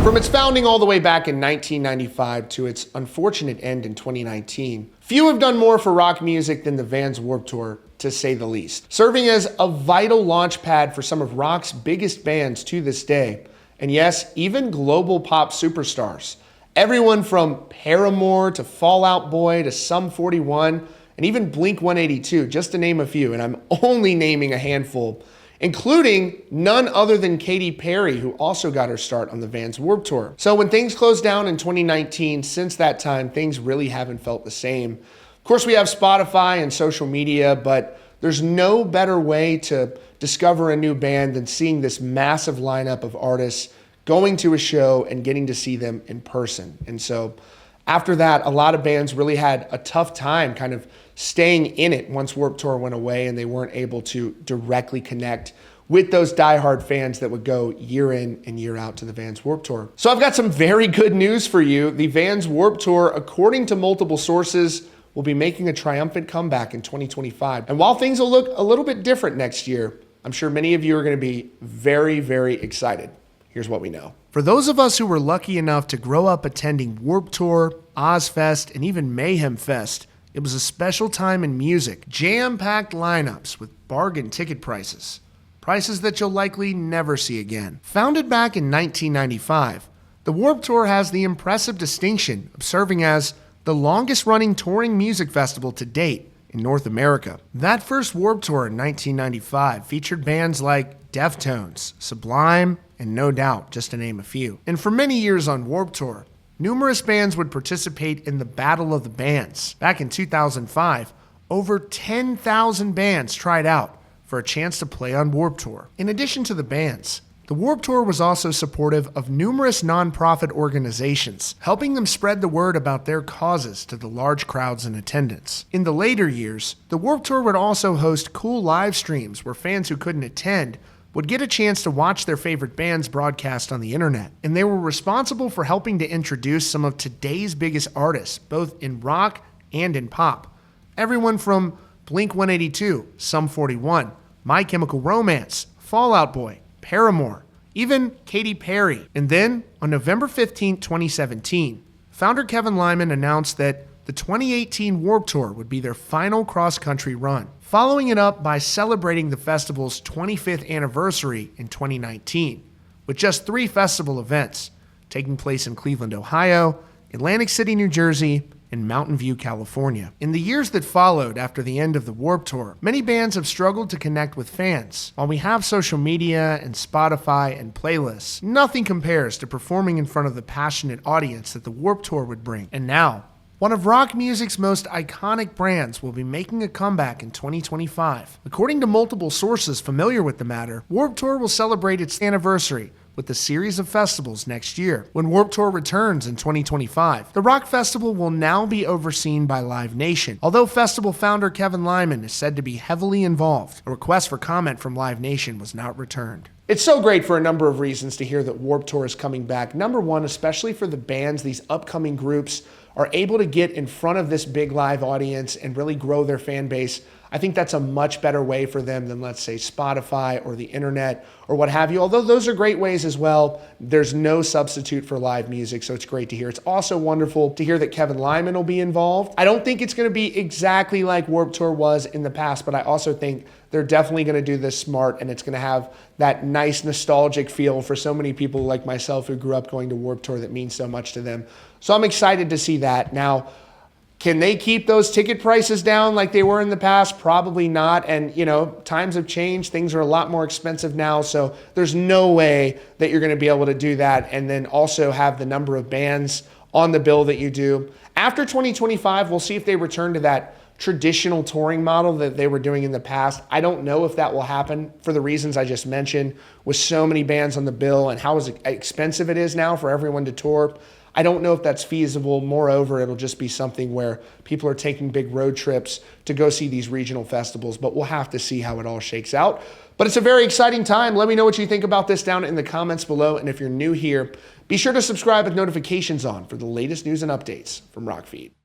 From its founding all the way back in 1995 to its unfortunate end in 2019, few have done more for rock music than the Vans Warped Tour, to say the least. Serving as a vital launch pad for some of rock's biggest bands to this day, and yes, even global pop superstars. Everyone from Paramore to Fall Out Boy to Sum 41 and even Blink-182, just to name a few, and I'm only naming a handful, including none other than Katy Perry, who also got her start on the Vans Warped Tour. So when things closed down in 2019, since that time, things really haven't felt the same. Of course, we have Spotify and social media, but there's no better way to discover a new band than seeing this massive lineup of artists going to a show and getting to see them in person. And so after that, a lot of bands really had a tough time kind of staying in it once Warped Tour went away and they weren't able to directly connect with those diehard fans that would go year in and year out to the Vans Warped Tour. So I've got some very good news for you. The Vans Warped Tour, according to multiple sources, will be making a triumphant comeback in 2025. And while things will look a little bit different next year, I'm sure many of you are going to be very, very excited. Here's what we know. For those of us who were lucky enough to grow up attending Warped Tour, Ozfest, and even Mayhem Fest, it was a special time in music. Jam-packed lineups with bargain ticket prices. Prices that you'll likely never see again. Founded back in 1995, the Warped Tour has the impressive distinction of serving as the longest-running touring music festival to date in North America. That first Warped Tour in 1995 featured bands like Deftones, Sublime, and No Doubt, just to name a few. And for many years on Warped Tour, numerous bands would participate in the Battle of the Bands. Back in 2005, over 10,000 bands tried out for a chance to play on Warped Tour. In addition to the bands, the Warped Tour was also supportive of numerous nonprofit organizations, helping them spread the word about their causes to the large crowds in attendance. In the later years, the Warped Tour would also host cool live streams where fans who couldn't attend would get a chance to watch their favorite bands broadcast on the internet. And they were responsible for helping to introduce some of today's biggest artists, both in rock and in pop. Everyone from Blink-182, Sum 41, My Chemical Romance, Fall Out Boy, Paramore, even Katy Perry. And then, on November 15, 2017, founder Kevin Lyman announced that the 2018 Warped Tour would be their final cross-country run, following it up by celebrating the festival's 25th anniversary in 2019, with just 3 festival events taking place in Cleveland, Ohio, Atlantic City, New Jersey, and Mountain View, California. In the years that followed after the end of the Warped Tour, many bands have struggled to connect with fans. While we have social media and Spotify and playlists, nothing compares to performing in front of the passionate audience that the Warped Tour would bring. And now, one of rock music's most iconic brands will be making a comeback in 2025. According to multiple sources familiar with the matter, Warped Tour will celebrate its anniversary with a series of festivals next year. When Warped Tour returns in 2025, the rock festival will now be overseen by Live Nation, although festival founder Kevin Lyman is said to be heavily involved. A request for comment from Live Nation was not returned. It's so great for a number of reasons to hear that Warped Tour is coming back. Number one, especially for the bands, these upcoming groups are able to get in front of this big live audience and really grow their fan base. I think that's a much better way for them than, let's say, Spotify or the internet or what have you. Although those are great ways as well, there's no substitute for live music, so it's great to hear. It's also wonderful to hear that Kevin Lyman will be involved. I don't think it's going to be exactly like Warped Tour was in the past, but I also think they're definitely going to do this smart, and it's going to have that nice nostalgic feel for so many people like myself who grew up going to Warped Tour that means so much to them. So I'm excited to see that. Now, can they keep those ticket prices down like they were in the past? Probably not. And, you know, times have changed. Things are a lot more expensive now. So there's no way that you're going to be able to do that and then also have the number of bands on the bill that you do. After 2025, we'll see if they return to that traditional touring model that they were doing in the past. I don't know if that will happen for the reasons I just mentioned, with so many bands on the bill and how expensive it is now for everyone to tour. I don't know if that's feasible. Moreover, it'll just be something where people are taking big road trips to go see these regional festivals, but we'll have to see how it all shakes out. But it's a very exciting time. Let me know what you think about this down in the comments below. And if you're new here, be sure to subscribe with notifications on for the latest news and updates from Rockfeed.